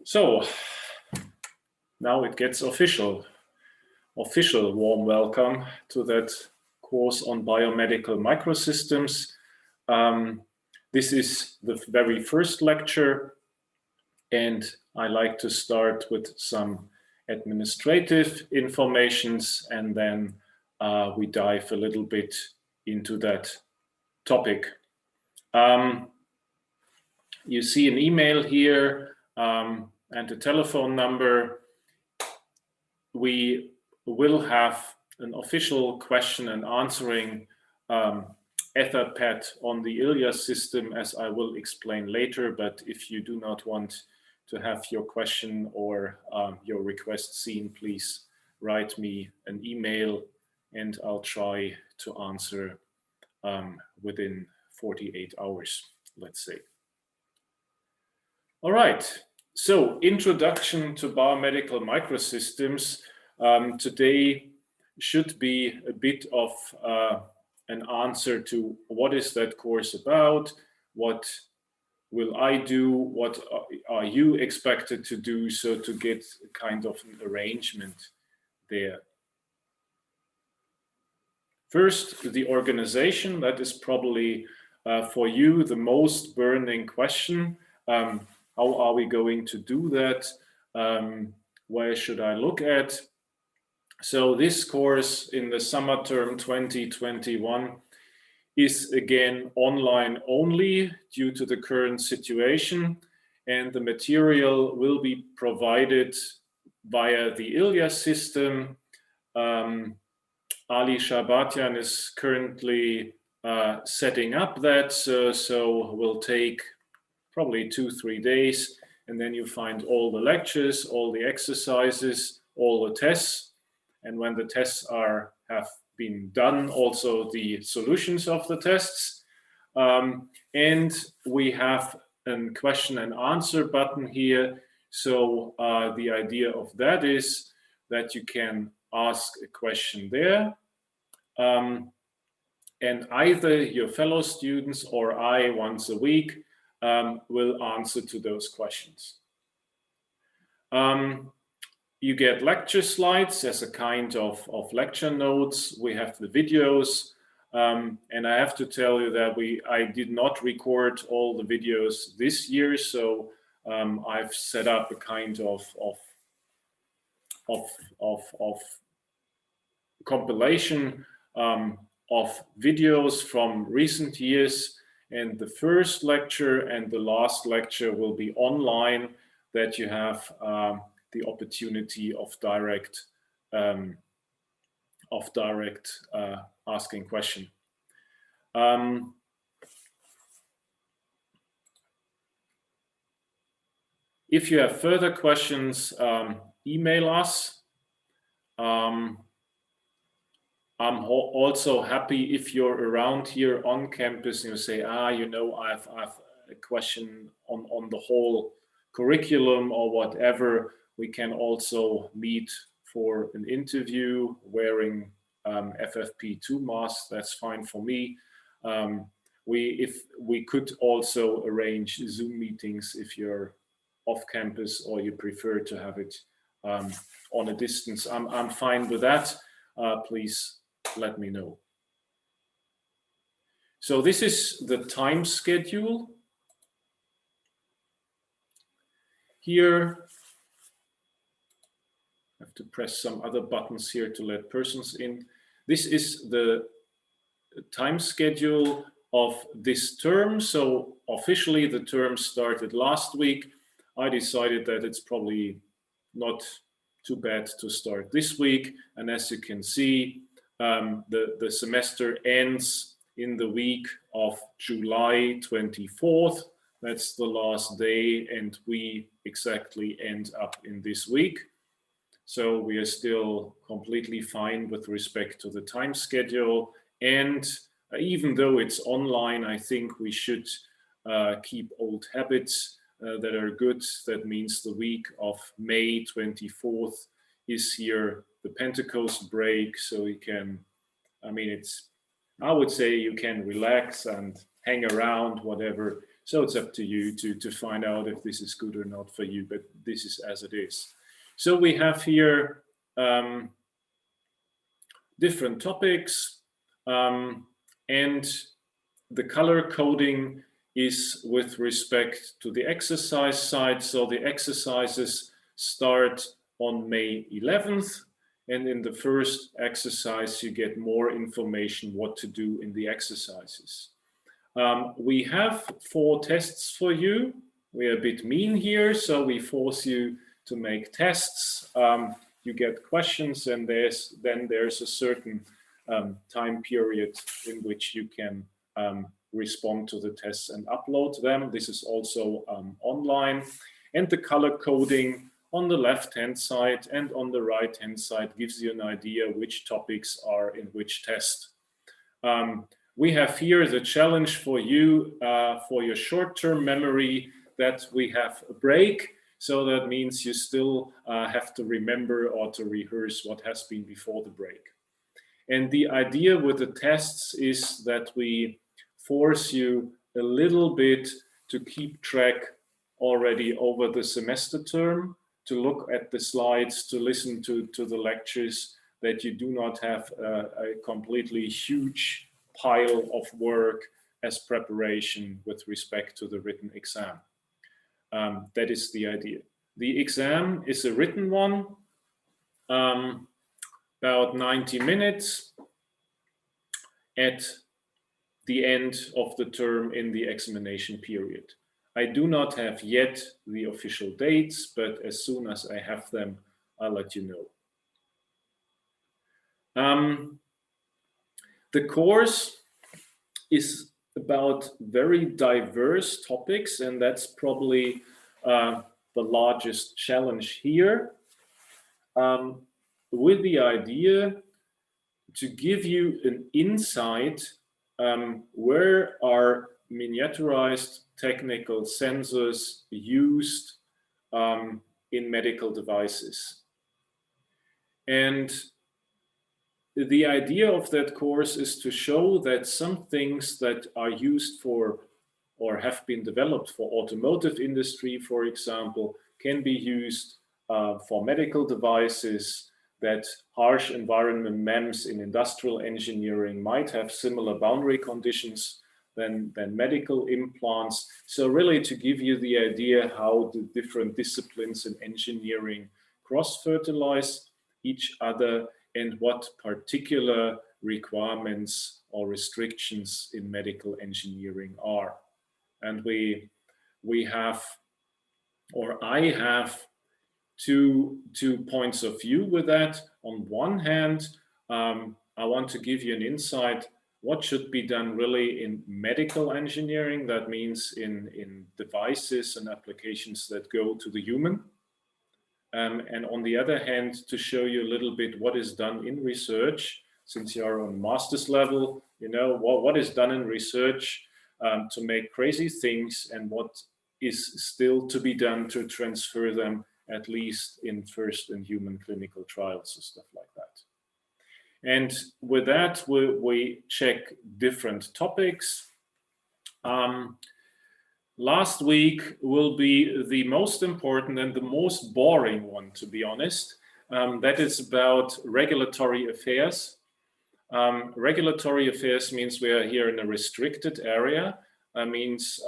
So now it gets official warm welcome to that course on biomedical microsystems. This is the very first lecture, and I like to start with some administrative informations, and then we dive a little bit into that topic. You see an email here and a telephone number. We will have an official question and answering Etherpad on the Ilias system, as I will explain later. But if you do not want to have your question or your request seen, please write me an email and I'll try to answer within 48 hours, let's say. All right, so introduction to biomedical microsystems. Today should be a bit of an answer to what is that course about, what will I do, what are you expected to do, so to get a kind of an arrangement there. First, the organization. That is probably for you the most burning question. How are we going to do that? Where should I look at? So this course in the summer term 2021 is again online only due to the current situation, and the material will be provided via the Ilias system. Ali Sharbatian is currently setting up that, so will take probably 2-3 days, and then you find all the lectures, all the exercises, all the tests, and when the tests have been done, also the solutions of the tests. And we have a question and answer button here. So the idea of that is that you can ask a question there, and either your fellow students or I once a week will answer to those questions. You get lecture slides as a kind of lecture notes. We have the videos, and I have to tell you that I did not record all the videos this year, so I've set up a kind of compilation of videos from recent years, and the first lecture and the last lecture will be online, that you have the opportunity of direct asking question. If you have further questions, email us. I'm also happy if you're around here on campus and you say, I've a question on the whole curriculum or whatever. We can also meet for an interview wearing FFP2 masks. That's fine for me. If we could also arrange Zoom meetings if you're off campus or you prefer to have it on a distance. I'm fine with that. Please let me know. So this is the time schedule. Here, I have to press some other buttons here to let persons in. This is the time schedule of this term. So officially the term started last week. I decided that it's probably not too bad to start this week. And as you can see, the semester ends in the week of July 24th. That's the last day, and we exactly end up in this week. So we are still completely fine with respect to the time schedule. And even though it's online, I think we should keep old habits that are good. That means the week of May 24th is here, the Pentecost break. So you can, I would say you can relax and hang around, whatever. So it's up to you to find out if this is good or not for you, but this is as it is. So we have here different topics, and the color coding is with respect to the exercise side. So the exercises start on May 11th. And in the first exercise, you get more information what to do in the exercises. We have 4 tests for you. We're a bit mean here, so we force you to make tests. You get questions, and there's a certain time period in which you can respond to the tests and upload them. This is also online. And the color coding on the left-hand side and on the right-hand side gives you an idea which topics are in which test. We have here the challenge for you for your short-term memory that we have a break. So that means you still have to remember or to rehearse what has been before the break. And the idea with the tests is that we force you a little bit to keep track already over the semester term, to look at the slides, to listen to the lectures, that you do not have a completely huge pile of work as preparation with respect to the written exam. That is the idea. The exam is a written one, about 90 minutes at the end of the term in the examination period. I do not have yet the official dates, but as soon as I have them, I'll let you know. The course is about very diverse topics, and that's probably the largest challenge here, with the idea to give you an insight where are miniaturized technical sensors used in medical devices. And the idea of that course is to show that some things that are used for or have been developed for automotive industry, for example, can be used for medical devices, that harsh environment MEMS in industrial engineering might have similar boundary conditions than medical implants. So really to give you the idea how the different disciplines in engineering cross-fertilize each other and what particular requirements or restrictions in medical engineering are. And we have, or I have, two points of view with that. On one hand, I want to give you an insight what should be done really in medical engineering. That means in devices and applications that go to the human. And on the other hand, to show you a little bit what is done in research, since you're on master's level, you know, what is done in research to make crazy things and what is still to be done to transfer them at least in first in human clinical trials and stuff like that. And with that, we check different topics. Last week will be the most important and the most boring one, to be honest. That is about regulatory affairs. Regulatory affairs means we are here in a restricted area. That means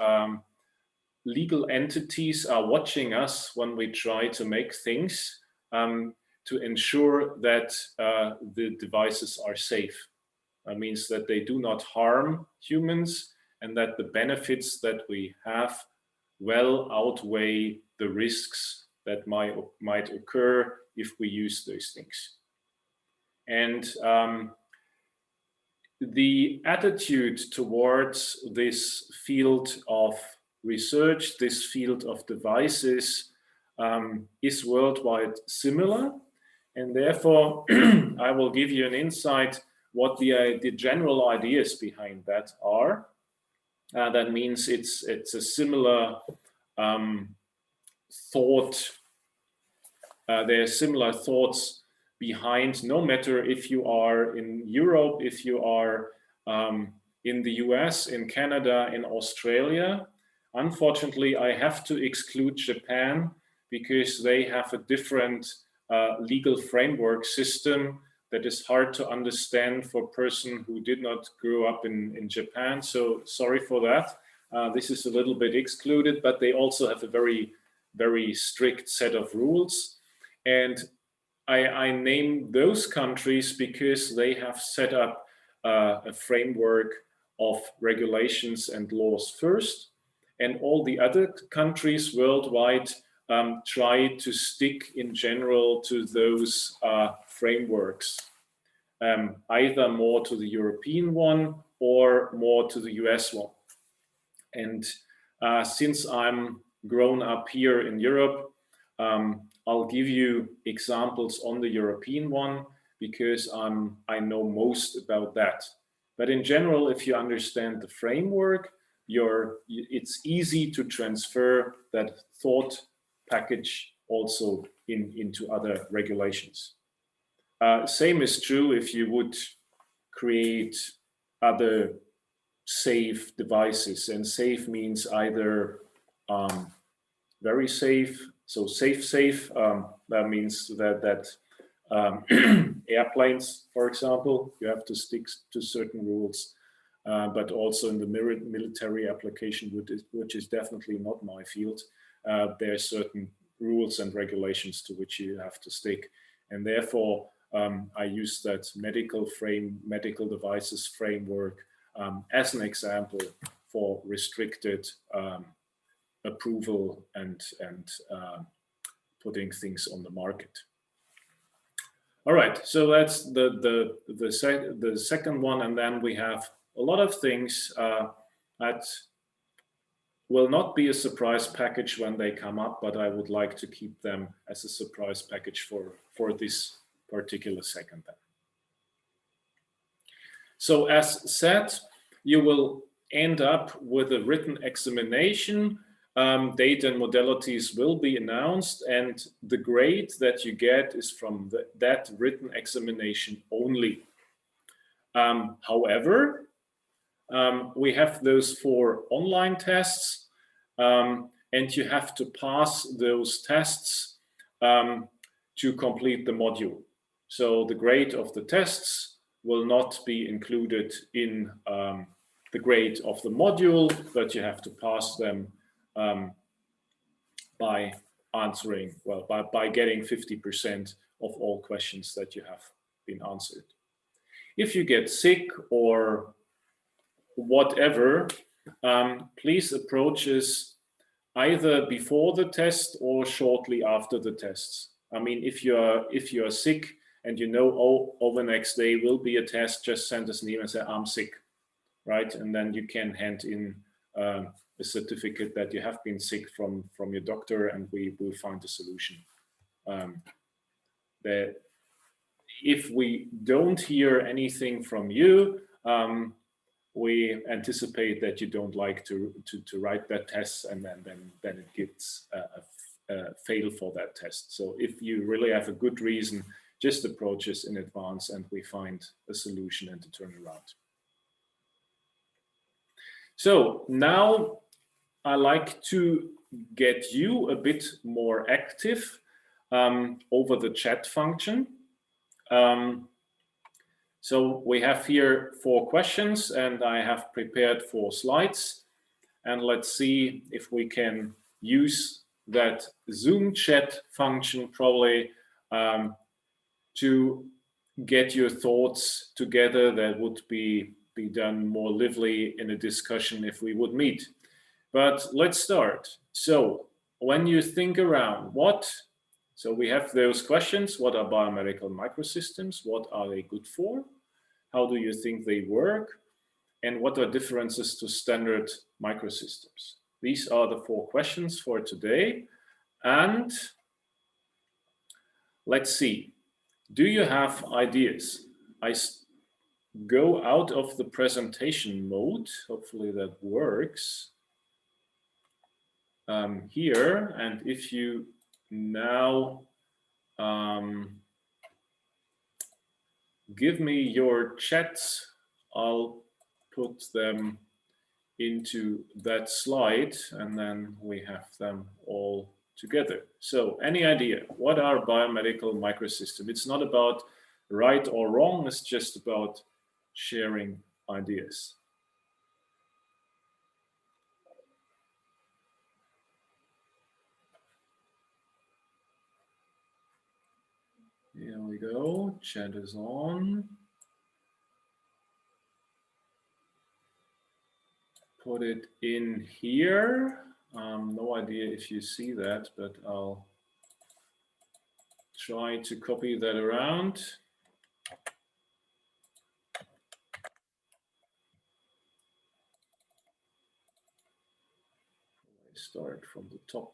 legal entities are watching us when we try to make things to ensure that the devices are safe. That means that they do not harm humans and that the benefits that we have well outweigh the risks that might occur if we use those things. And the attitude towards this field of research, this field of devices, is worldwide similar. And therefore, I will give you an insight what the general ideas behind that are. That means it's a similar thought. There are similar thoughts behind, no matter if you are in Europe, if you are in the US, in Canada, in Australia. Unfortunately, I have to exclude Japan because they have a different legal framework system that is hard to understand for a person who did not grow up in Japan. So sorry for that. This is a little bit excluded, but they also have a very, very strict set of rules. And I name those countries because they have set up a framework of regulations and laws first. And all the other countries worldwide try to stick in general to those frameworks, either more to the European one or more to the US one. And since I'm grown up here in Europe, I'll give you examples on the European one because I know most about that. But in general, if you understand the framework, it's easy to transfer that thought package also into other regulations. Same is true if you would create other safe devices, and safe means either very safe, so safe. That means that airplanes, for example, you have to stick to certain rules, but also in the military application, which is definitely not my field, there are certain rules and regulations to which you have to stick, and therefore I use that medical devices framework as an example for restricted approval and putting things on the market. All right, so that's the second one, and then we have a lot of things that will not be a surprise package when they come up, but I would like to keep them as a surprise package for this particular second then. So as said, you will end up with a written examination. Date and modalities will be announced, and the grade that you get is from that written examination only. However, we have those 4 online tests, and you have to pass those tests to complete the module. So the grade of the tests will not be included in the grade of the module, but you have to pass them by answering, well, by getting 50% of all questions that you have been answered. If you get sick or whatever, please approach us either before the test or shortly after the tests. I mean, if you are sick and you know, oh, over the next day will be a test, just send us an email and say, I'm sick, right? And then you can hand in a certificate that you have been sick from your doctor, and we will find a solution. That if we don't hear anything from you, we anticipate that you don't like to write that test, and then it gets a fail for that test. So if you really have a good reason, just approach us in advance and we find a solution and a turnaround. So now I like to get you a bit more active over the chat function. So we have here 4 questions, and I have prepared 4 slides. And let's see if we can use that Zoom chat function probably to get your thoughts together. That would be done more lively in a discussion if we would meet. But let's start. So when you think around so we have those questions: what are biomedical microsystems? What are they good for? How do you think they work? And what are differences to standard microsystems? These are the 4 questions for today. And let's see, do you have ideas? I go out of the presentation mode. Hopefully that works. Here, and if you now give me your chats, I'll put them into that slide, and then we have them all together. So any idea, what are biomedical microsystems? It's not about right or wrong, it's just about sharing ideas. Here we go, chat is on. Put it in here. No idea if you see that, but I'll try to copy that around. I start from the top.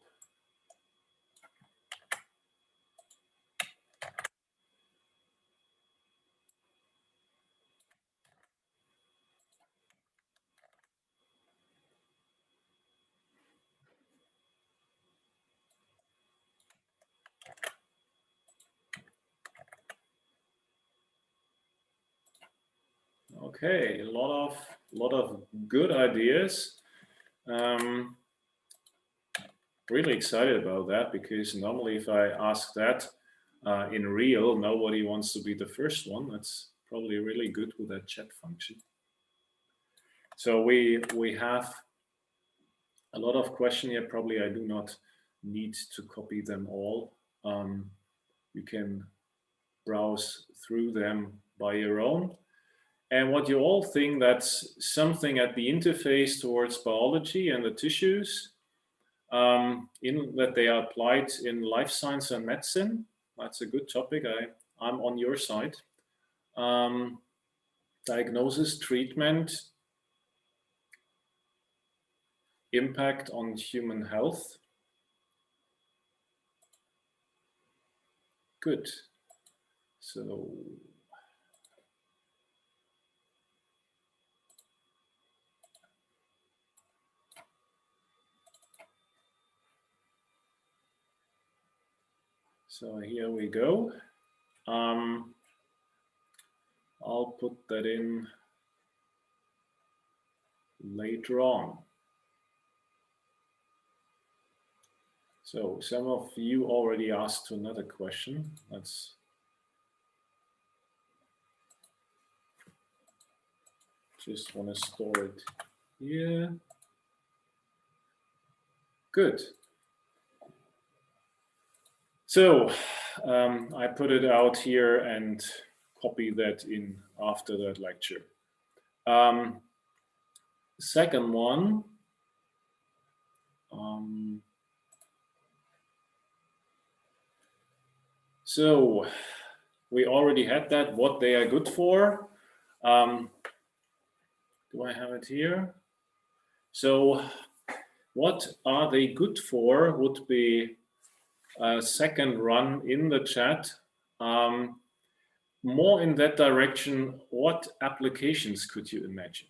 Okay, a lot of good ideas. Really excited about that, because normally if I ask that in real, nobody wants to be the first one. That's probably really good with that chat function. So we have a lot of questions here. Probably I do not need to copy them all. You can browse through them by your own. And what you all think, that's something at the interface towards biology and the tissues, in that they are applied in life science and medicine. That's a good topic. I'm on your side. Diagnosis, treatment, impact on human health. Good. So here we go. I'll put that in later on. So some of you already asked another question. Let's just want to store it here. Good. So I put it out here and copy that in after that lecture. Second one. So we already had that, what they are good for. Do I have it here? So what are they good for would be a second run in the chat. More in that direction, what applications could you imagine?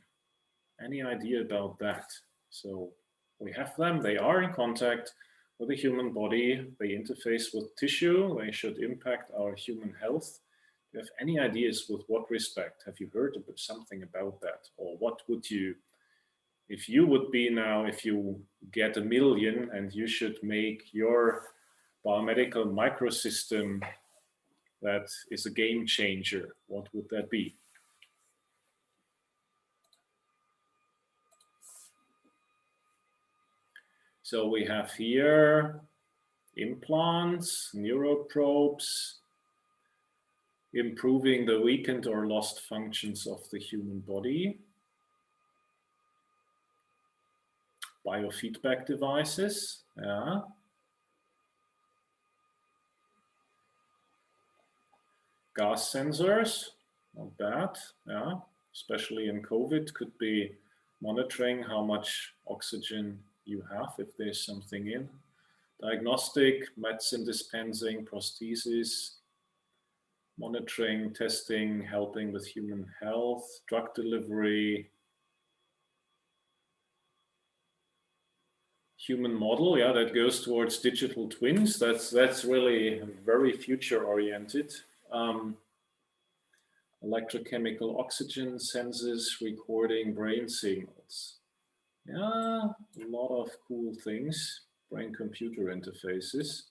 Any idea about that? So we have them, they are in contact with the human body, they interface with tissue, they should impact our human health. Do you have any ideas with what respect? Have you heard something about that? Or what would you, if you would be now, if you get $1 million and you should make your biomedical microsystem that is a game changer, what would that be? So we have here implants, neuroprobes, improving the weakened or lost functions of the human body, biofeedback devices, yeah. Gas sensors, not bad, yeah. Especially in COVID, could be monitoring how much oxygen you have if there's something in. Diagnostic, medicine dispensing, prosthesis, monitoring, testing, helping with human health, drug delivery, human model, yeah, that goes towards digital twins. That's really very future oriented. Electrochemical oxygen sensors recording brain signals. Yeah, a lot of cool things. Brain-computer interfaces.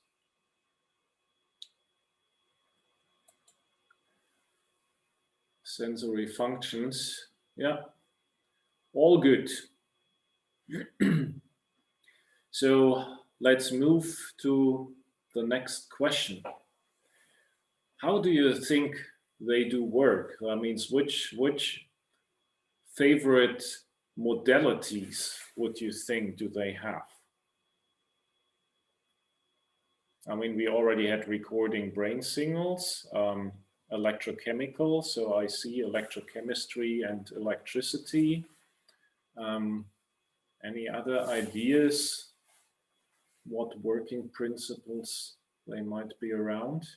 Sensory functions. Yeah, all good. So let's move to the next question. How do you think they do work? That means which favorite modalities would you think do they have? I mean, we already had recording brain signals, electrochemical. So I see electrochemistry and electricity. Any other ideas? What working principles they might be around?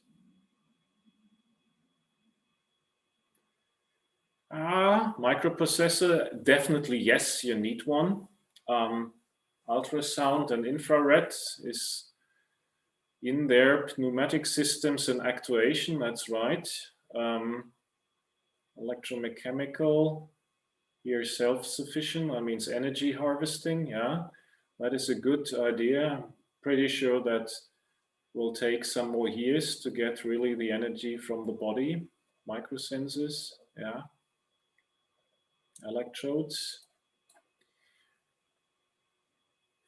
Microprocessor, definitely yes, you need one. Ultrasound and infrared is in their pneumatic systems and actuation, that's right. Electromechanical, here self-sufficient, that means energy harvesting, yeah. That is a good idea. Pretty sure that will take some more years to get really the energy from the body. Microsensors, yeah. Electrodes.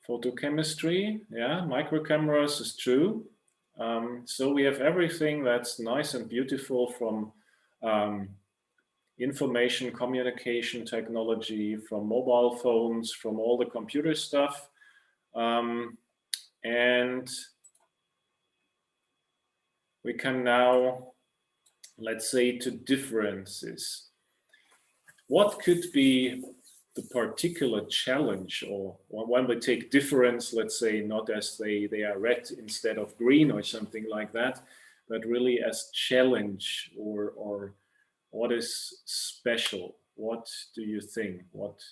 Photochemistry, yeah. Microcameras is true. So we have everything that's nice and beautiful from information communication technology, from mobile phones, from all the computer stuff. And we can now, let's say, to differences. What could be the particular challenge, or when we take difference, let's say not as they are red instead of green or something like that, but really as challenge or what is special? What do you think? What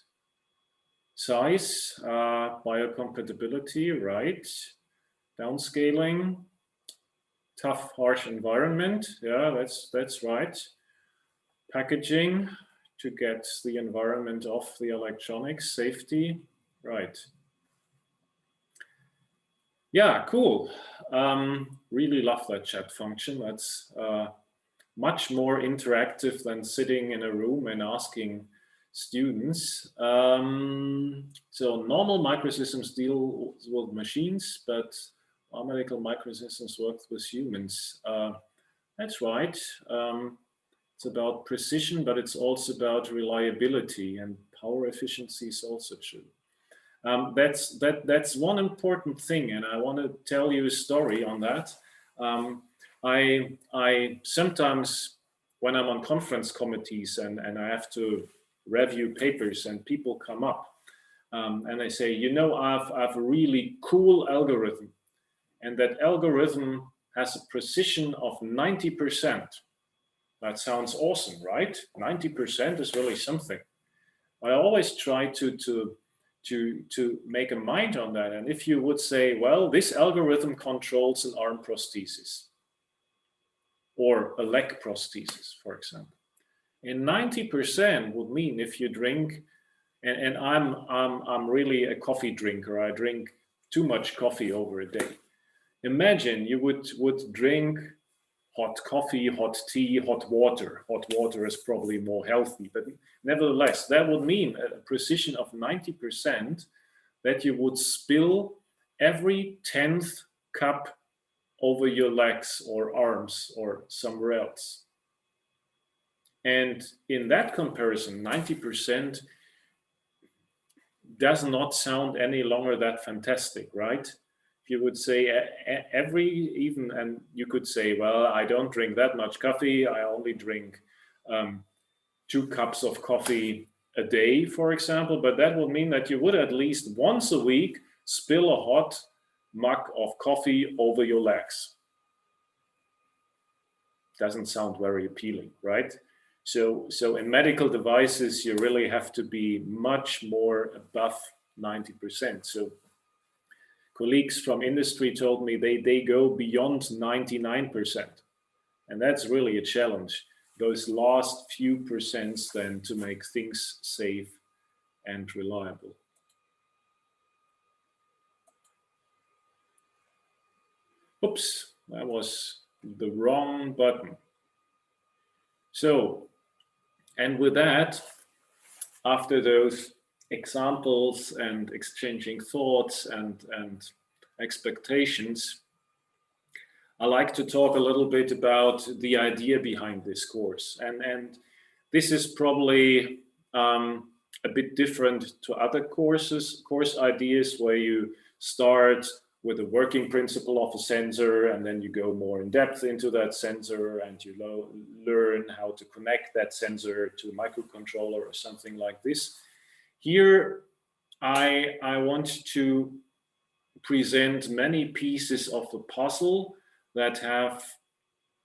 size, biocompatibility, right? Downscaling, tough, harsh environment. Yeah, that's right. Packaging to get the environment off the electronics, safety, right. Yeah, cool. Really love that chat function. That's much more interactive than sitting in a room and asking students. So normal microsystems deal with machines, but our medical microsystems work with humans. That's right. It's about precision, but it's also about reliability, and power efficiency is also true. That's one important thing, and I want to tell you a story on that. I sometimes, when I'm on conference committees and I have to review papers, and people come up and they say, you know, I've a really cool algorithm, and that algorithm has a precision of 90%. That sounds awesome, right? 90% is really something. I always try to make a mind on that. And if you would say, well, this algorithm controls an arm prosthesis or a leg prosthesis, for example, and 90% would mean if you drink, and I'm really a coffee drinker. I drink too much coffee over a day. Imagine you would drink hot coffee, hot tea, hot water. Hot water is probably more healthy, but nevertheless, that would mean a precision of 90% that you would spill every 10th cup over your legs or arms or somewhere else. And in that comparison, 90% does not sound any longer that fantastic, right? If you would say and you could say, well, I don't drink that much coffee, I only drink 2 cups of coffee a day, for example, but that would mean that you would at least once a week spill a hot mug of coffee over your legs. Doesn't sound very appealing, right? So in medical devices, you really have to be much more above 90%. So colleagues from industry told me they go beyond 99%. And that's really a challenge. Those last few percents then to make things safe and reliable. Oops, that was the wrong button. So, and with that, after those examples and exchanging thoughts and expectations, I like to talk a little bit about the idea behind this course. And this is probably a bit different to other course ideas where you start with a working principle of a sensor and then you go more in depth into that sensor and you learn how to connect that sensor to a microcontroller or something like this. Here, I want to present many pieces of the puzzle that have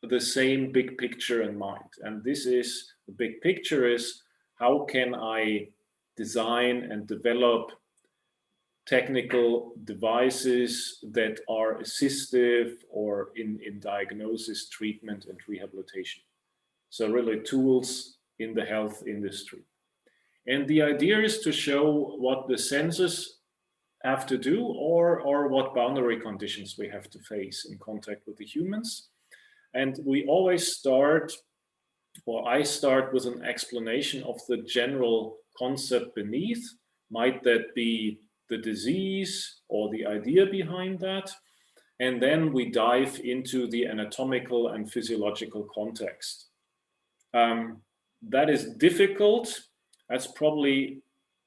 the same big picture in mind. And this is, the big picture is, how can I design and develop technical devices that are assistive or in diagnosis, treatment, and rehabilitation. So really tools in the health industry. And the idea is to show what the sensors have to do or what boundary conditions we have to face in contact with the humans. And we always start, or I start with an explanation of the general concept beneath. Might that be the disease or the idea behind that? And then we dive into the anatomical and physiological context. That is difficult. That's probably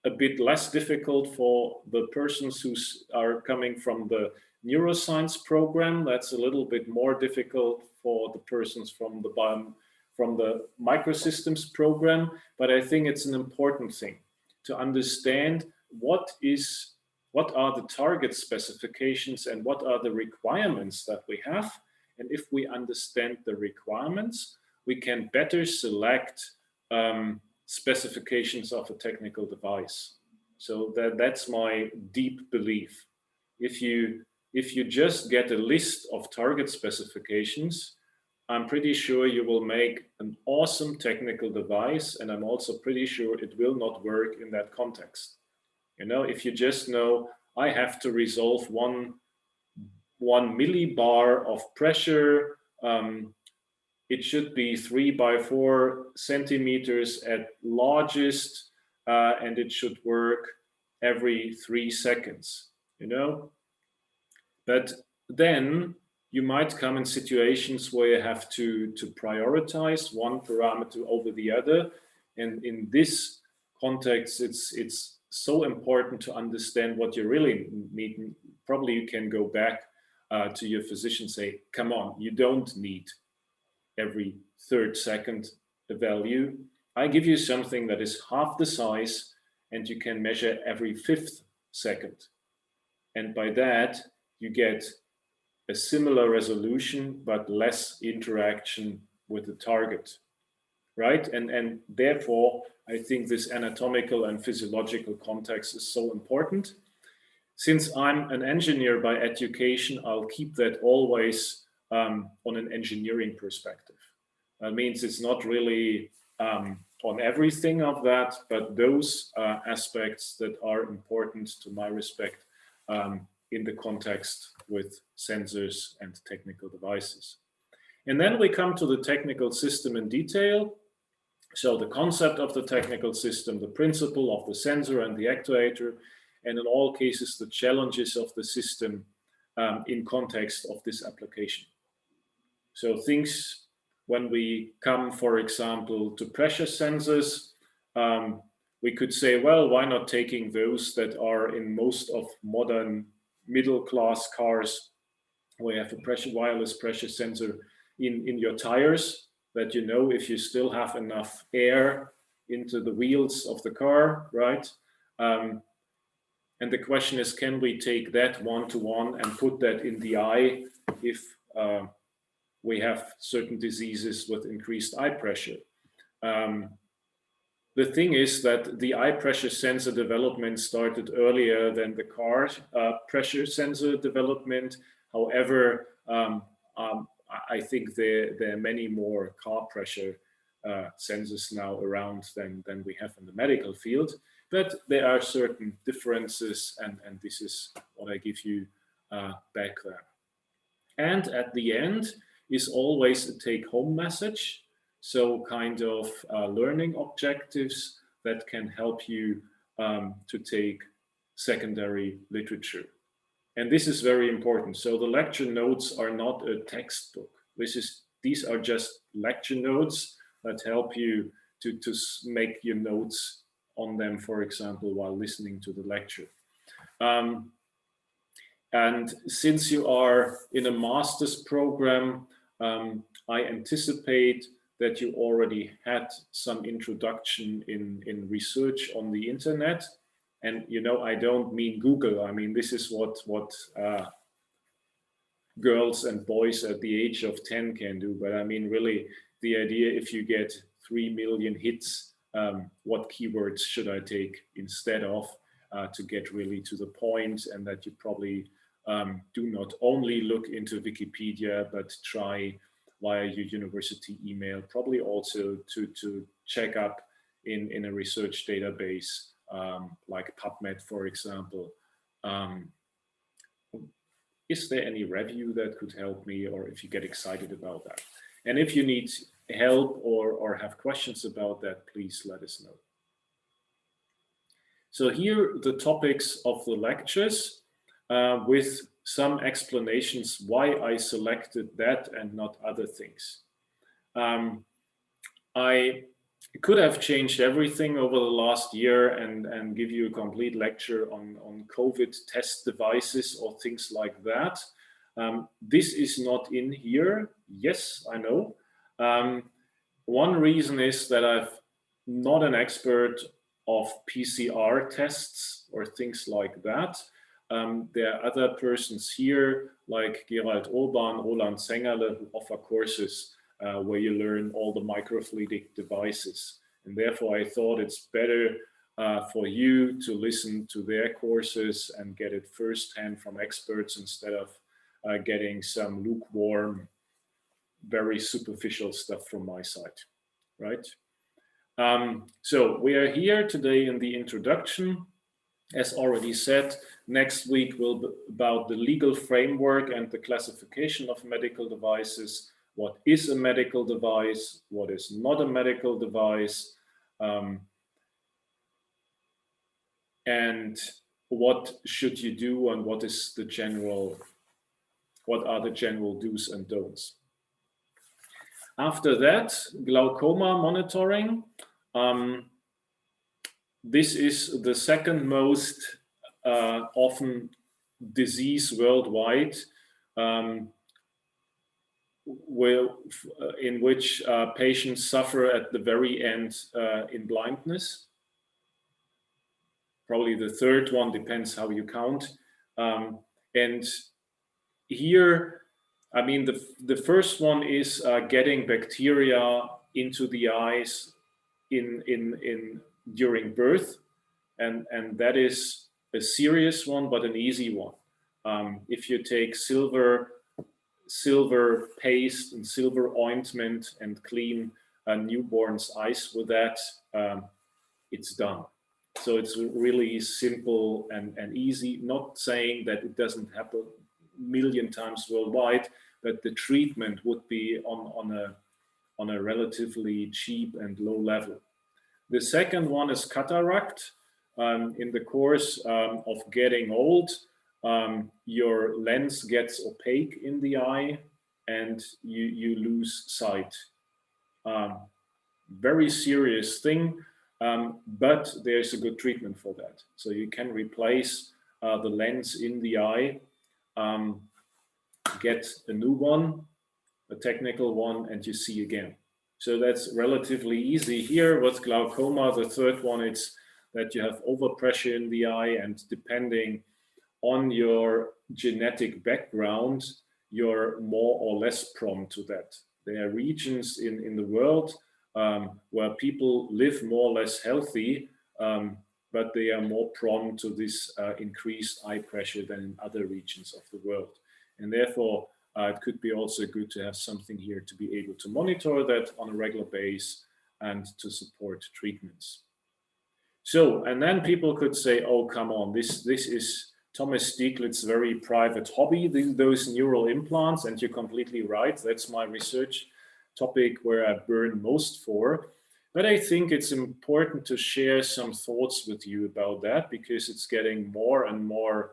a bit less difficult for the persons who are coming from the neuroscience program. That's a little bit more difficult for the persons from the microsystems program. But I think it's an important thing to understand what are the target specifications and what are the requirements that we have. And if we understand the requirements, we can better select specifications of a technical device. So that's my deep belief. If you just get a list of target specifications, I'm pretty sure you will make an awesome technical device, and I'm also pretty sure it will not work in that context. You know, if you just know, I have to resolve one millibar of pressure, it should be 3 by 4 centimeters at largest, and it should work every 3 seconds, you know? But then you might come in situations where you have to prioritize one parameter over the other. And in this context, it's so important to understand what you really need. Probably you can go back to your physician, say, come on, you don't need every 3rd second a value. I give you something that is half the size and you can measure every 5th second. And by that, you get a similar resolution, but less interaction with the target, right? And therefore, I think this anatomical and physiological context is so important. Since I'm an engineer by education, I'll keep that always on an engineering perspective. That means it's not really on everything of that, but those aspects that are important to my respect in the context with sensors and technical devices. And then we come to the technical system in detail. So the concept of the technical system, the principle of the sensor and the actuator, and in all cases, the challenges of the system in context of this application. So things, when we come, for example, to pressure sensors, we could say, well, why not taking those that are in most of modern middle-class cars, where you have a wireless pressure sensor in your tires, that you know if you still have enough air into the wheels of the car, right? And the question is, can we take that one-to-one and put that in the eye if we have certain diseases with increased eye pressure? The thing is that the eye pressure sensor development started earlier than the car pressure sensor development. However, I think there are many more car pressure sensors now around than we have in the medical field. But there are certain differences, and this is what I give you back there. And at the end is always a take-home message. So kind of learning objectives that can help you to take secondary literature. And this is very important. So the lecture notes are not a textbook. These are just lecture notes that help you to make your notes on them, for example, while listening to the lecture. And since you are in a master's program, I anticipate that you already had some introduction in research on the internet. And I don't mean Google. I mean, this is what girls and boys at the age of 10 can do. But I mean, really, the idea, if you get 3 million hits, what keywords should I take instead of, to get really to the point, and that you probably do not only look into Wikipedia, but try via your university email, probably also to check up in a research database like PubMed, for example. Is there any review that could help me, or if you get excited about that? And if you need help or have questions about that, please let us know. So here are the topics of the lectures with some explanations why I selected that and not other things. I could have changed everything over the last year and give you a complete lecture on COVID test devices or things like that. This is not in here. Yes, I know. One reason is that I'm not an expert of PCR tests or things like that. There are other persons here like Gerald Urban, Roland Zengerle, who offer courses where you learn all the microfluidic devices. And therefore I thought it's better for you to listen to their courses and get it firsthand from experts instead of getting some lukewarm, very superficial stuff from my side, right? So we are here today in the introduction. As already said, next week will be about the legal framework and the classification of medical devices. What is a medical device? What is not a medical device? And what should you do, and what are the general do's and don'ts? After that, glaucoma monitoring. This is the second most often disease worldwide, in which patients suffer at the very end in blindness. Probably the third one, depends how you count. And here, I mean, the first one is getting bacteria into the eyes during birth, and that is a serious one, but an easy one. If you take silver paste and silver ointment and clean a newborn's eyes with that, it's done. So it's really simple and easy. Not saying that it doesn't happen a million times worldwide, but the treatment would be on a relatively cheap and low level. The second one is cataract. In the course of getting old, your lens gets opaque in the eye and you lose sight. Very serious thing, but there's a good treatment for that. So you can replace the lens in the eye, get a new one, a technical one, and you see again. So that's relatively easy. Here with glaucoma, the third one, it's that you have overpressure in the eye, and depending on your genetic background, you're more or less prone to that. There are regions in the world where people live more or less healthy, but they are more prone to this increased eye pressure than in other regions of the world. And therefore, it could be also good to have something here to be able to monitor that on a regular basis and to support treatments. So, and then people could say, oh, come on, this is Thomas Stieglitz's very private hobby, those neural implants, and you're completely right. That's my research topic where I burn most for. But I think it's important to share some thoughts with you about that because it's getting more and more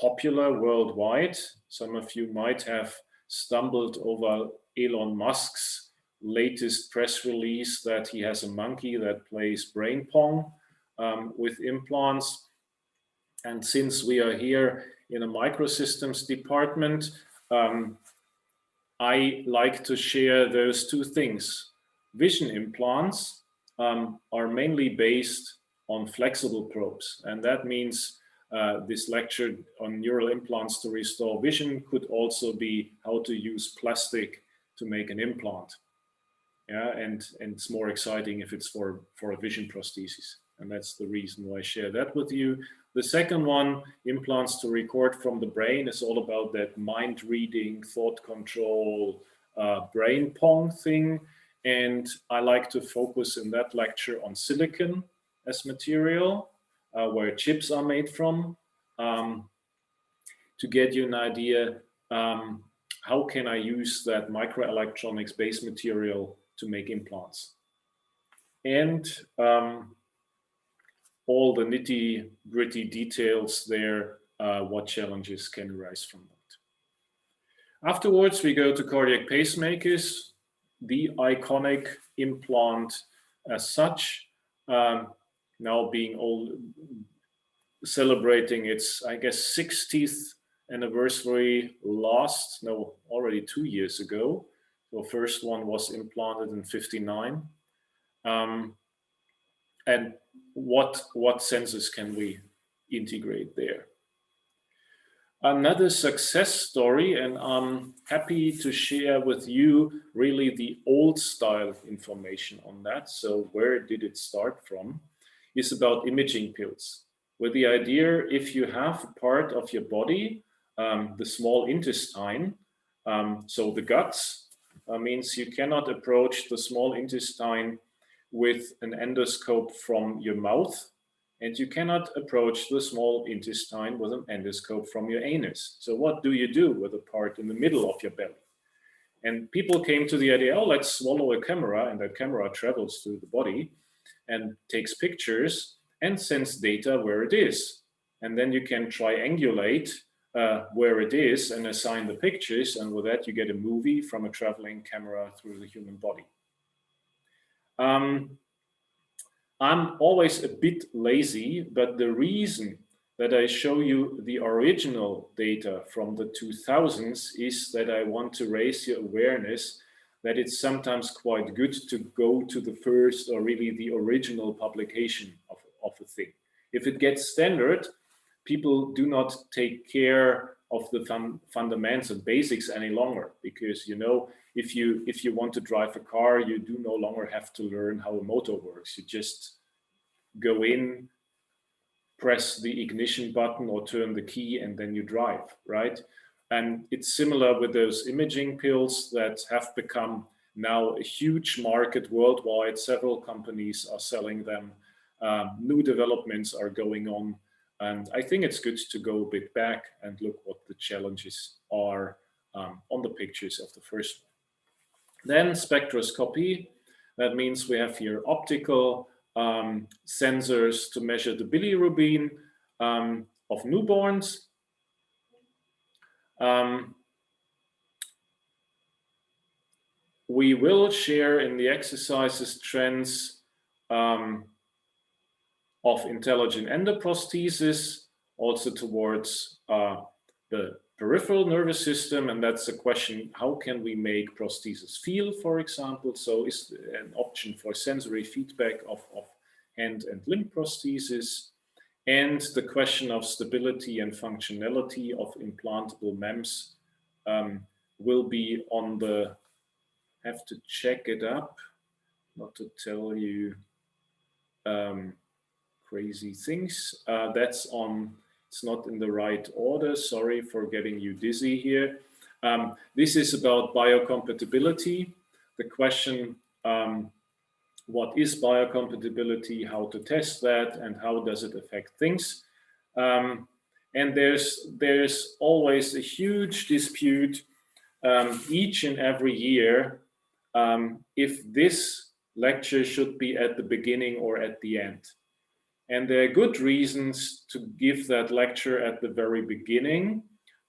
popular worldwide. Some of you might have stumbled over Elon Musk's latest press release that he has a monkey that plays brain pong with implants. And since we are here in a microsystems department, I like to share those two things. Vision implants are mainly based on flexible probes, and that means this lecture on neural implants to restore vision could also be how to use plastic to make an implant. Yeah, and it's more exciting if it's for a vision prosthesis. And that's the reason why I share that with you. The second one, implants to record from the brain, is all about that mind reading, thought control, brain pong thing. And I like to focus in that lecture on silicon as material, where chips are made from, to get you an idea, how can I use that microelectronics based material to make implants? And all the nitty gritty details there, what challenges can arise from that. Afterwards, we go to cardiac pacemakers, the iconic implant as such, now being celebrating its, I guess, 60th anniversary already 2 years ago. The first one was implanted in 59. And what sensors can we integrate there? Another success story, and I'm happy to share with you really the old style information on that. So where did it start from? Is about imaging pills. With the idea, if you have a part of your body, the small intestine, so the guts, means you cannot approach the small intestine with an endoscope from your mouth, and you cannot approach the small intestine with an endoscope from your anus. So what do you do with a part in the middle of your belly? And people came to the idea, oh, let's swallow a camera, and that camera travels through the body and takes pictures and sends data where it is. And then you can triangulate where it is and assign the pictures, and with that you get a movie from a traveling camera through the human body. I'm always a bit lazy, but the reason that I show you the original data from the 2000s is that I want to raise your awareness that it's sometimes quite good to go to the first or really the original publication of a thing. If it gets standard, people do not take care of the fundamentals and basics any longer, because, you know, if you want to drive a car, you do no longer have to learn how a motor works. You just go in, press the ignition button or turn the key, and then you drive, right? And it's similar with those imaging pills that have become now a huge market worldwide. Several companies are selling them. New developments are going on. And I think it's good to go a bit back and look what the challenges are on the pictures of the first one. Then spectroscopy. That means we have here optical sensors to measure the bilirubin of newborns. We will share in the exercises trends of intelligent endoprosthesis, also towards the peripheral nervous system, and that's a question, how can we make prosthesis feel, for example? So is an option for sensory feedback of hand and limb prosthesis, and the question of stability and functionality of implantable MEMS will be on the, have to check it up, not to tell you crazy things. That's on, it's not in the right order. Sorry for getting you dizzy here. This is about biocompatibility. The question, what is biocompatibility, how to test that, and how does it affect things? and there's always a huge dispute each and every year if this lecture should be at the beginning or at the end. And there are good reasons to give that lecture at the very beginning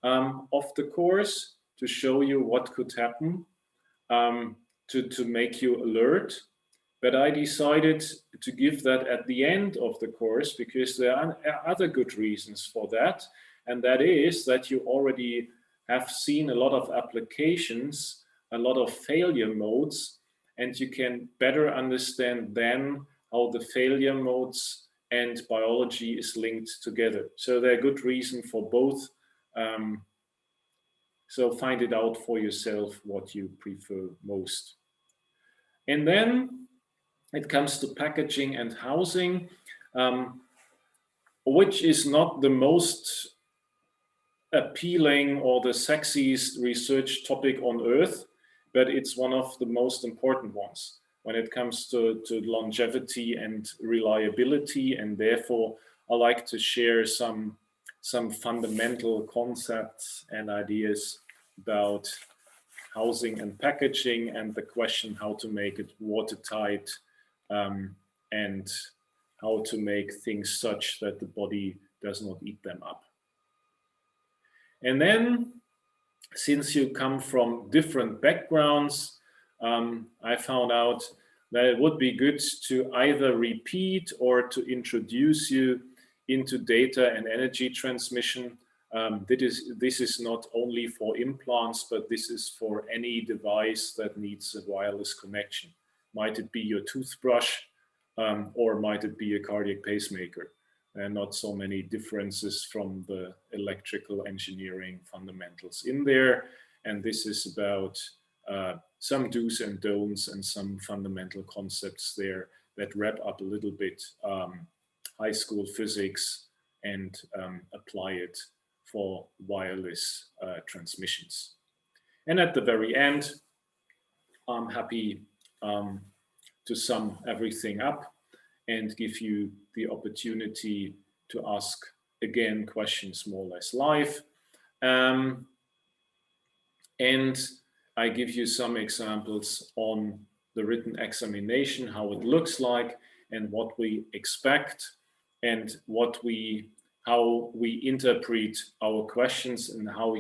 of the course to show you what could happen, to make you alert. But I decided to give that at the end of the course because there are other good reasons for that. And that is that you already have seen a lot of applications, a lot of failure modes, and you can better understand then how the failure modes and biology is linked together. So there are good reasons for both. So find it out for yourself what you prefer most. And then it comes to packaging and housing, which is not the most appealing or the sexiest research topic on Earth, but it's one of the most important ones when it comes to longevity and reliability. And therefore, I like to share some fundamental concepts and ideas about housing and packaging, and the question how to make it watertight and how to make things such that the body does not eat them up. And then, since you come from different backgrounds, I found out that it would be good to either repeat or to introduce you into data and energy transmission. This is not only for implants, but this is for any device that needs a wireless connection. Might it be your toothbrush or might it be a cardiac pacemaker? And not so many differences from the electrical engineering fundamentals in there. And this is about some do's and don'ts and some fundamental concepts there that wrap up a little bit high school physics and apply it for wireless transmissions. And at the very end, I'm happy to sum everything up and give you the opportunity to ask again questions more or less live. And I give you some examples on the written examination, how it looks like and what we expect and how we interpret our questions and how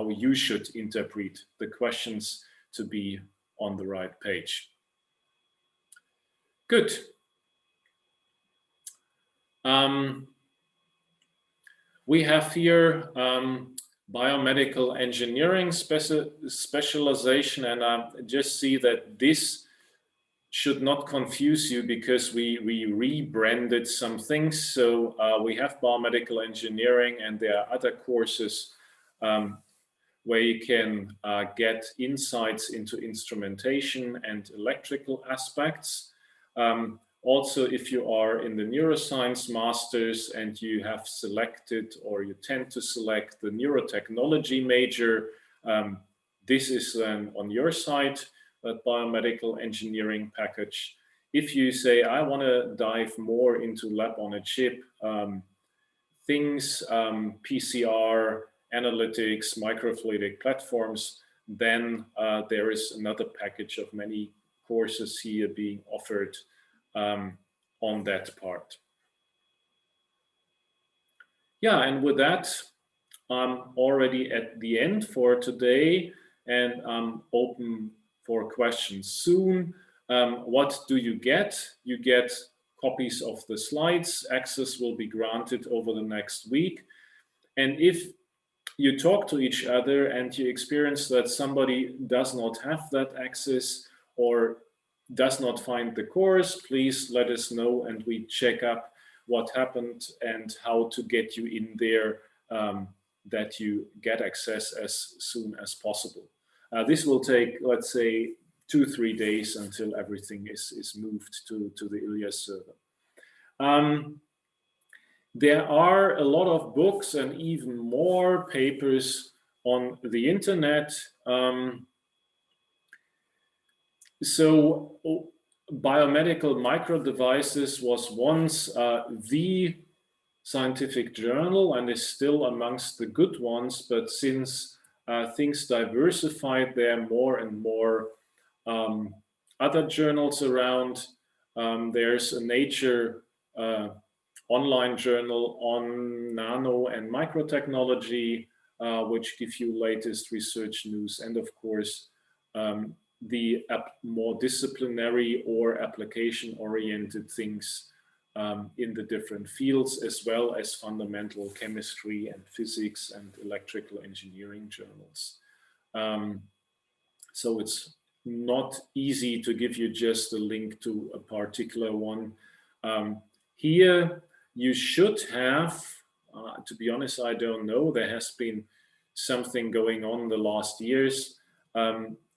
you should interpret the questions to be on the right page. Good. We have here biomedical engineering specialization, and just see that this should not confuse you because we rebranded some things. So we have biomedical engineering, and there are other courses where you can get insights into instrumentation and electrical aspects. Also, if you are in the neuroscience masters and you have selected or you tend to select the neurotechnology major, this is then on your side, that biomedical engineering package. If you say, I want to dive more into lab on a chip, things, PCR, analytics, microfluidic platforms, then there is another package of many courses here being offered on that part. Yeah, and with that, I'm already at the end for today, and I'm open for questions soon. What do you get? You get copies of the slides. Access will be granted over the next week. And if you talk to each other and you experience that somebody does not have that access or does not find the course, please let us know and we check up what happened and how to get you in there, that you get access as soon as possible. This will take, let's say, 2-3 days until everything is moved to the Ilias server. There are a lot of books and even more papers on the internet. So biomedical micro devices was once the scientific journal and is still amongst the good ones, but since things diversified, there are more and more other journals around. There's a Nature online journal on nano and microtechnology, which give you latest research news, and of course the more disciplinary or application-oriented things in the different fields, as well as fundamental chemistry and physics and electrical engineering journals. So it's not easy to give you just a link to a particular one. Here you should have, to be honest, I don't know, there has been something going on the last years,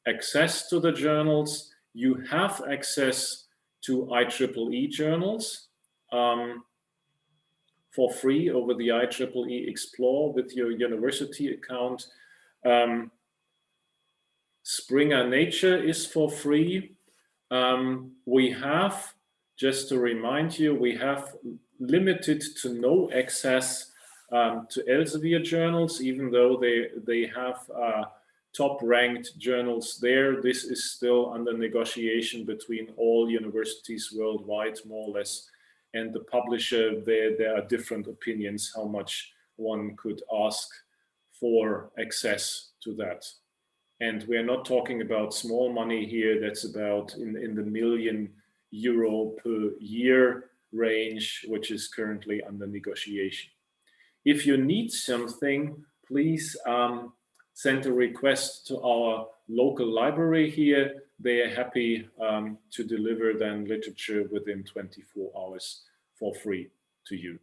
access to the journals. You have access to IEEE journals for free over the IEEE Explore with your university account. Springer Nature is for free. We have, just to remind you, we have limited to no access to Elsevier journals, even though they have top-ranked journals there. This is still under negotiation between all universities worldwide, more or less, and the publisher. There are different opinions how much one could ask for access to that. And we're not talking about small money here. That's about in the €1 million per year range, which is currently under negotiation. If you need something, please send a request to our local library here. They are happy to deliver then literature within 24 hours for free to you.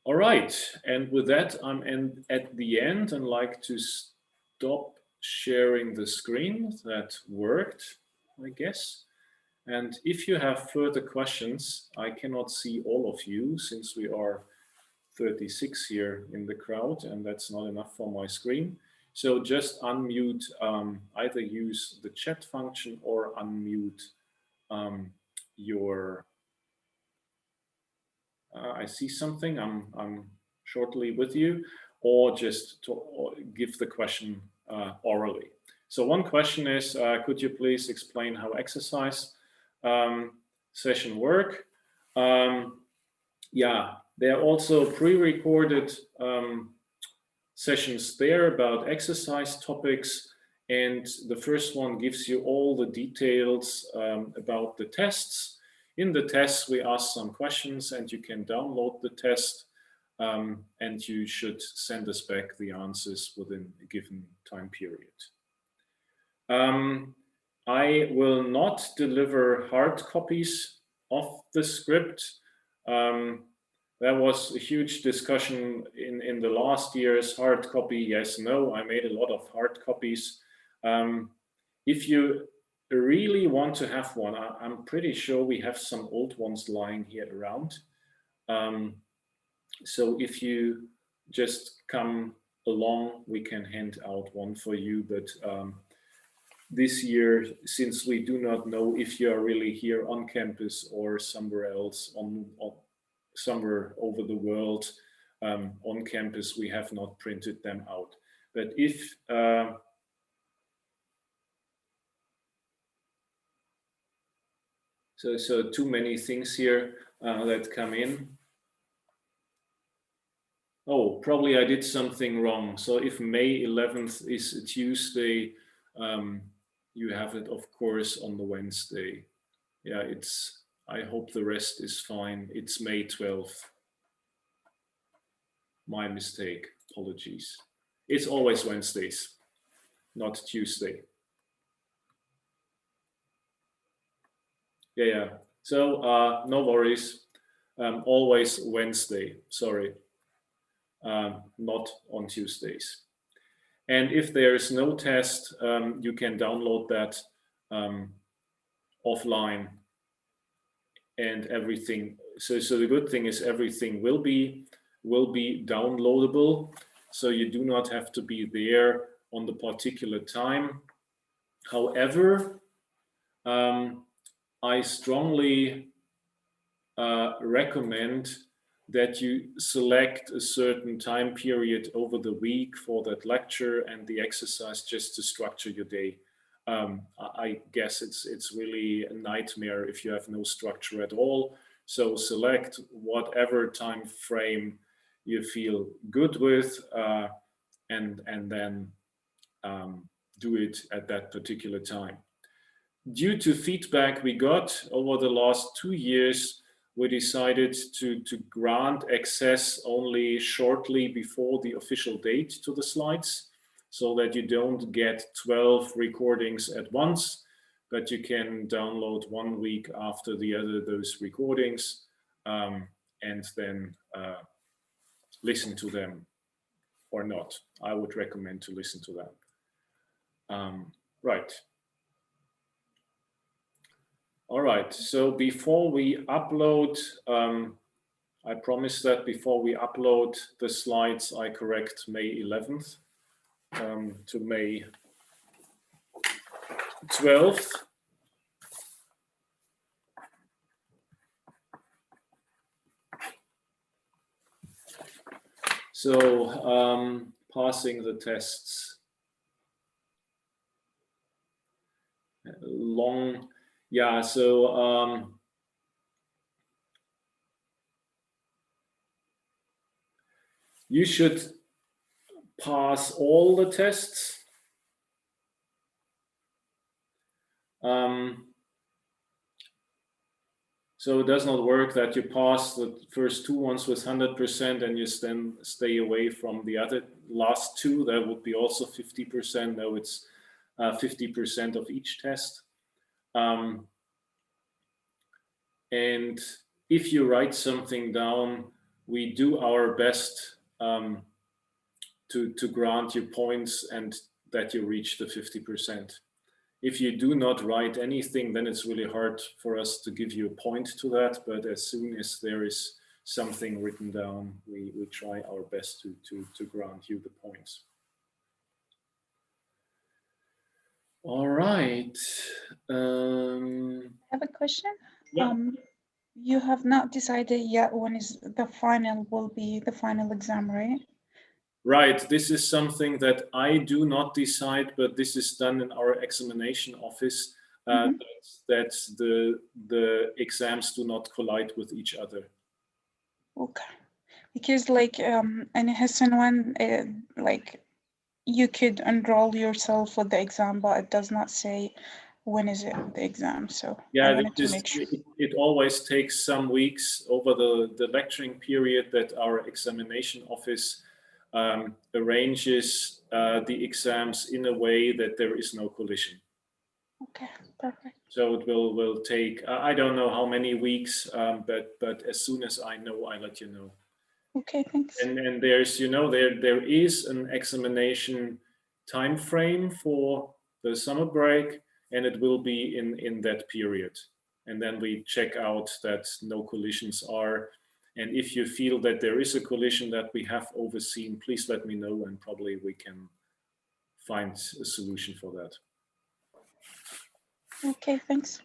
All right, and with that, I'm at the end and like to stop sharing the screen. That worked, I guess. And if you have further questions, I cannot see all of you since we are 36 here in the crowd, and that's not enough for my screen. So just unmute, either use the chat function or unmute your, I see something, I'm shortly with you, or just give the question orally. So one question is, could you please explain how exercise session work? Yeah, there are also pre-recorded sessions there about exercise topics. And the first one gives you all the details about the tests. In the tests, we ask some questions and you can download the test and you should send us back the answers within a given time period. I will not deliver hard copies of the script. There was a huge discussion in the last years, hard copy, yes, no. I made a lot of hard copies. If you really want to have one, I'm pretty sure we have some old ones lying here around. So if you just come along, we can hand out one for you. But this year, since we do not know if you are really here on campus or somewhere else, somewhere over the world on campus, we have not printed them out. But if so too many things here that come in. Oh, probably I did something wrong. So if May 11th is a Tuesday, you have it, of course, on the Wednesday. Yeah, I hope the rest is fine. It's May 12th. My mistake, apologies. It's always Wednesdays, not Tuesday. Yeah. So no worries. Always Wednesday, sorry. Not on Tuesdays. And if there is no test, you can download that offline and everything. So the good thing is everything will be downloadable. So you do not have to be there on the particular time. However, I strongly recommend that you select a certain time period over the week for that lecture and the exercise just to structure your day. I guess it's really a nightmare if you have no structure at all. So select whatever time frame you feel good with, and then do it at that particular time. Due to feedback we got over the last 2 years, we decided to grant access only shortly before the official date to the slides, so that you don't get 12 recordings at once, but you can download 1 week after the other those recordings, and then listen to them or not. I would recommend to listen to them. Right. All right, so before we upload, I promise that before we upload the slides, I correct May 11th to May 12th. So passing the tests. Long, yeah, so you should pass all the tests. So it does not work that you pass the first 2 ones with 100% and you then stay away from the other last 2. That would be also 50%. No, it's 50% of each test. And if you write something down, we do our best to grant you points and that you reach the 50%. If you do not write anything, then it's really hard for us to give you a point to that. But as soon as there is something written down, we try our best to grant you the points. All right. I have a question. Yeah. You have not decided yet when is the final will be the final exam, right? Right. This is something that I do not decide, but this is done in our examination office. That the exams do not collide with each other. Okay. Because like in Hessen one, like you could enroll yourself for the exam, but it does not say when is it the exam. So yeah, I wanted to make sure. it always takes some weeks over the lecturing period that our examination office arranges the exams in a way that there is no collision. Okay, perfect. So it will take, I don't know how many weeks, but as soon as I know, I let you know. Okay, thanks. And there's, there is an examination time frame for the summer break, and it will be in that period. And then we check out that no collisions are. And if you feel that there is a collision that we have overseen, please let me know, and probably we can find a solution for that. Okay, thanks.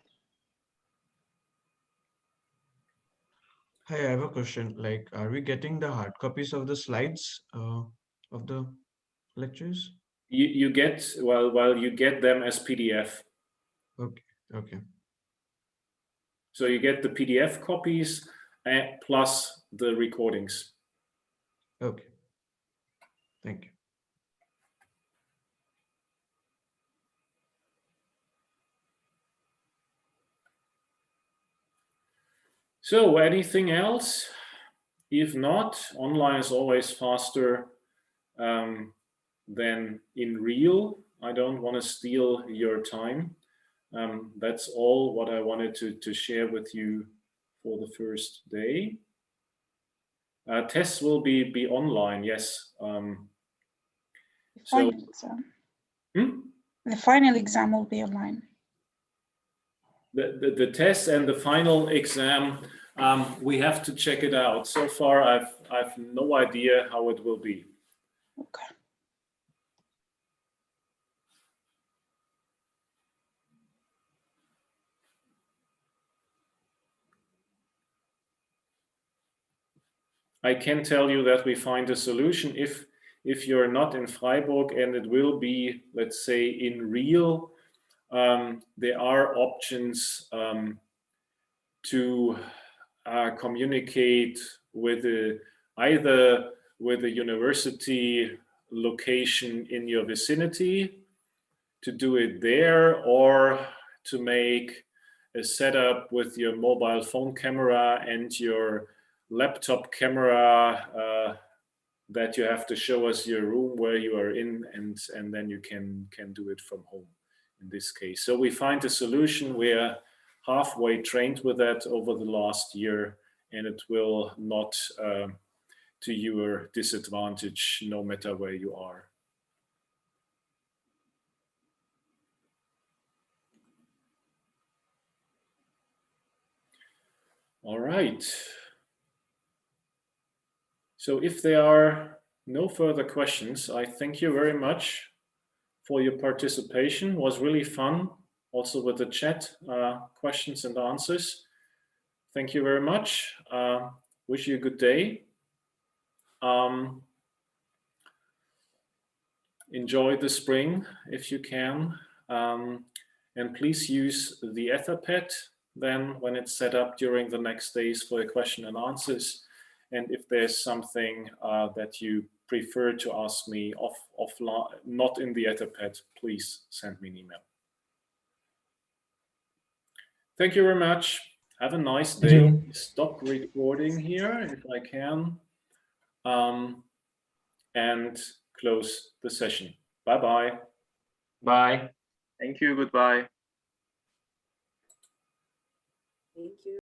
Hi, I have a question. Like, are we getting the hard copies of the slides of the lectures? You get, well, you get them as PDF. Okay, okay. So you get the PDF copies plus the recordings. Okay. Thank you. So anything else? If not, online is always faster than in real. I don't want to steal your time. That's all what I wanted to share with you for the first day. Tests will be online, yes. So the final exam will be online. The test and the final exam, we have to check it out. So far, I've no idea how it will be. Okay. I can tell you that we find a solution if you're not in Freiburg and it will be, let's say, in real. There are options to communicate with either with a university location in your vicinity, to do it there, or to make a setup with your mobile phone camera and your laptop camera that you have to show us your room where you are in, and then you can do it from home in this case. So we find a solution. We're halfway trained with that over the last year, and it will not to your disadvantage no matter where you are. All right. So if there are no further questions, I thank you very much for your participation. It was really fun, also with the chat, questions and answers. Thank you very much. Wish you a good day. Enjoy the spring if you can. And please use the Etherpad then when it's set up during the next days for your question and answers. And if there's something that you prefer to ask me offline, not in the Etherpad, please send me an email. Thank you very much. Have a nice day. Stop recording here if I can. And close the session. Bye-bye. Bye. Thank you. Goodbye. Thank you.